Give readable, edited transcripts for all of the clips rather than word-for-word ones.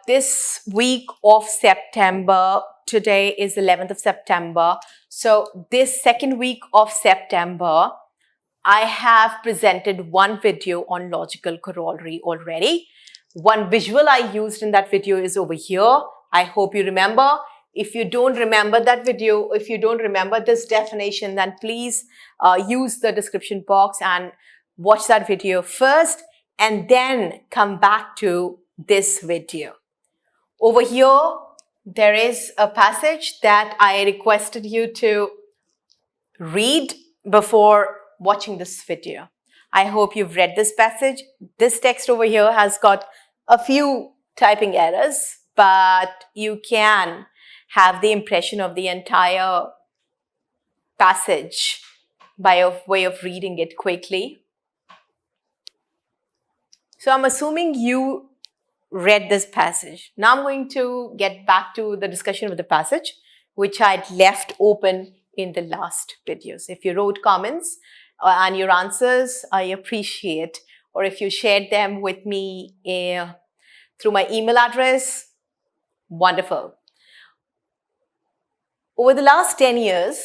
This week of September, today is 11th of September. So this second week of September, I have presented one video on logical corollary already. One visual I used in that video is over here. I hope you remember. If you don't remember that video, if you don't remember this definition, then please use the description box and watch that video first and then come back to this video. Over here, there is a passage that I requested you to read before watching this video. I hope you've read this passage. This text over here has got a few typing errors, but you can have the impression of the entire passage by way of reading it quickly. So I'm assuming you read this passage. Now I'm going to get back to the discussion of the passage, which I'd left open in the last videos. If you wrote comments and your answers, I appreciate, or if you shared them with me through my email address, wonderful. Over the last 10 years,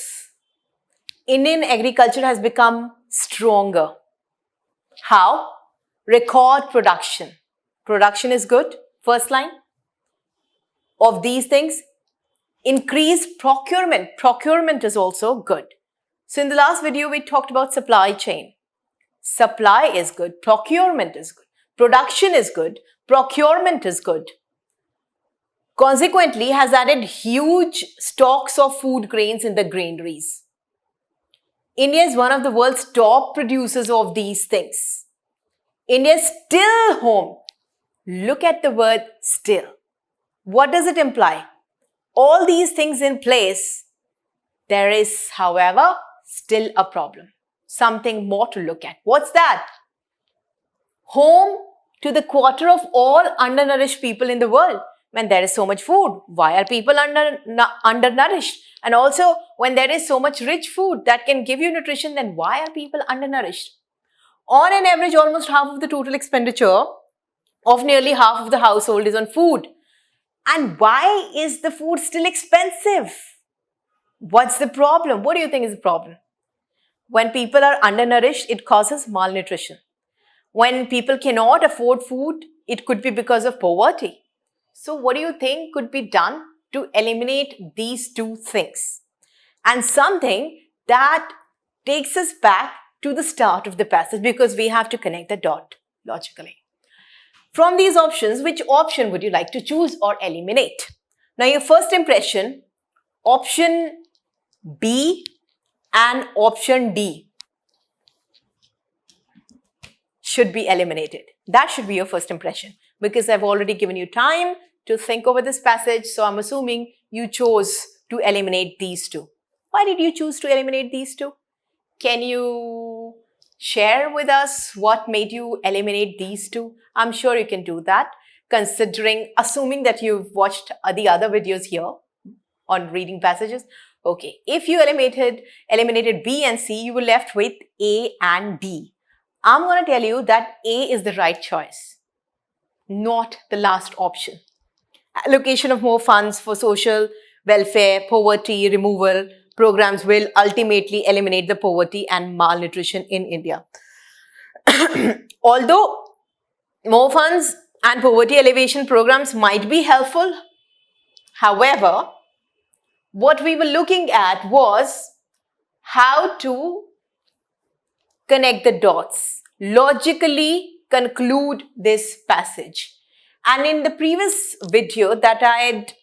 Indian agriculture has become stronger. How? Record production. Production is good, first line of these things. Increased procurement. Procurement is also good. So in the last video, we talked about supply chain. Supply is good, procurement is good, production is good, procurement is good. Consequently, has added huge stocks of food grains in the granaries. India is one of the world's top producers of these things. India is still home. Look at the word still. What does it imply? All these things in place, there is, however, still a problem. Something more to look at. What's that? Home to the quarter of all undernourished people in the world. When there is so much food, why are people undernourished? And also, when there is so much rich food that can give you nutrition, then why are people undernourished? On an average, almost half of the total expenditure of nearly half of the household is on food. And why is the food still expensive? What's the problem? What do you think is the problem? When people are undernourished, it causes malnutrition. When people cannot afford food, it could be because of poverty. So what do you think could be done to eliminate these two things? And something that takes us back to the start of the passage, because we have to connect the dot logically. From these options, which option would you like to choose or eliminate? Now, your first impression, option B and option D should be eliminated. That should be your first impression, because I've already given you time to think over this passage. So I'm assuming you chose to eliminate these two. Why did you choose to eliminate these two? Can you share with us what made you eliminate these two? I'm sure you can do that, assuming that you've watched the other videos here on reading passages. Okay, if you eliminated B and C, you were left with A and D. I'm going to tell you that A is the right choice, not the last option. Allocation of more funds for social welfare, poverty removal programs will ultimately eliminate the poverty and malnutrition in India. Although more funds and poverty alleviation programs might be helpful, however, what we were looking at was how to connect the dots, logically conclude this passage. And in the previous video that I had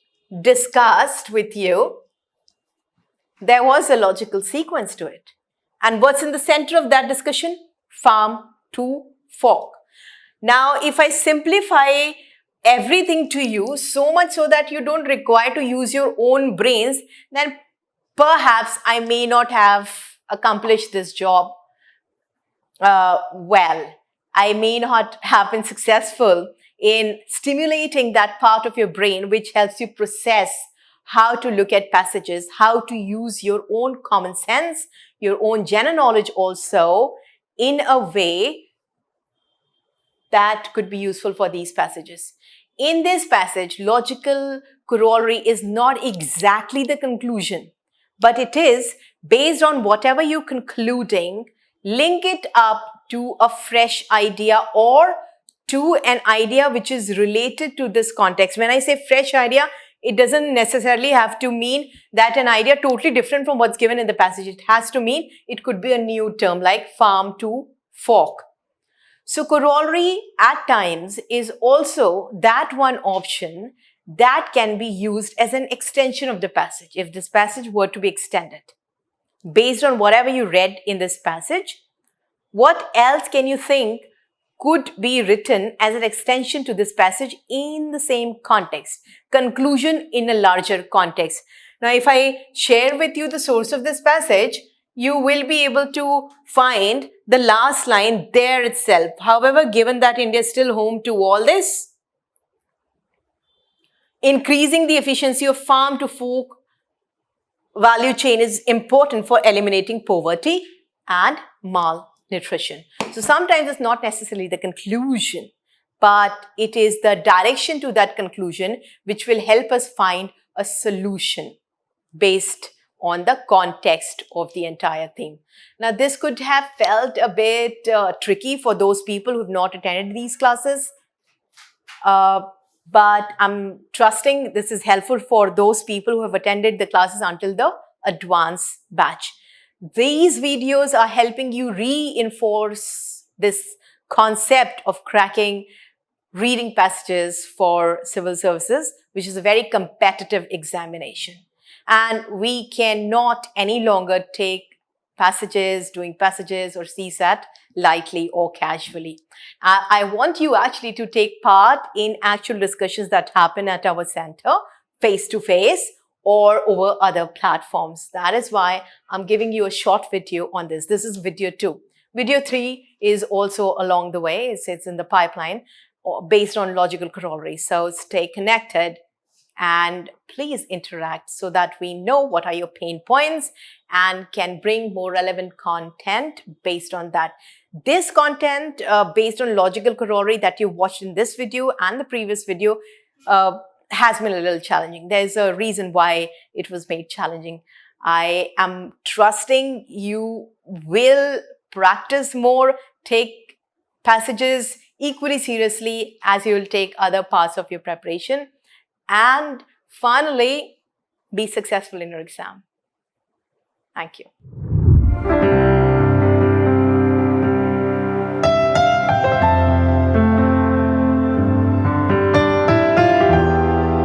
discussed with you, there was a logical sequence to it. And what's in the center of that discussion? Farm to fork. Now, if I simplify everything to you so much so that you don't require to use your own brains, then perhaps I may not have accomplished this job well. I may not have been successful in stimulating that part of your brain which helps you process how to look at passages, how to use your own common sense, your own general knowledge also in a way that could be useful for these passages. In this passage, logical corollary is not exactly the conclusion, but it is based on whatever you're concluding, link it up to a fresh idea or to an idea which is related to this context. When I say fresh idea, it doesn't necessarily have to mean that an idea totally different from what's given in the passage. It has to mean it could be a new term like farm to fork. So corollary at times is also that one option that can be used as an extension of the passage. If this passage were to be extended based on whatever you read in this passage, what else can you think could be written as an extension to this passage in the same context? Conclusion in a larger context. Now, if I share with you the source of this passage, you will be able to find the last line there itself. However, given that India is still home to all this, increasing the efficiency of farm to fork value chain is important for eliminating poverty and malnutrition. So sometimes it's not necessarily the conclusion, but it is the direction to that conclusion which will help us find a solution based on the context of the entire theme. Now, this could have felt a bit tricky for those people who have not attended these classes, but I'm trusting this is helpful for those people who have attended the classes until the advanced batch. These videos are helping you reinforce this concept of cracking reading passages for civil services, which is a very competitive examination. And we cannot any longer take doing passages or CSAT lightly or casually. I want you actually to take part in actual discussions that happen at our center, face-to-face or over other platforms. That is why I'm giving you a short video on this. This is video 2. Video 3 is also along the way. It's in the pipeline based on logical corollary. So stay connected and please interact so that we know what are your pain points and can bring more relevant content based on that. This content based on logical corollary that you watched in this video and the previous video has been a little challenging. There's a reason why it was made challenging. I am trusting you will practice more, take passages equally seriously as you will take other parts of your preparation, and finally, be successful in your exam. Thank you.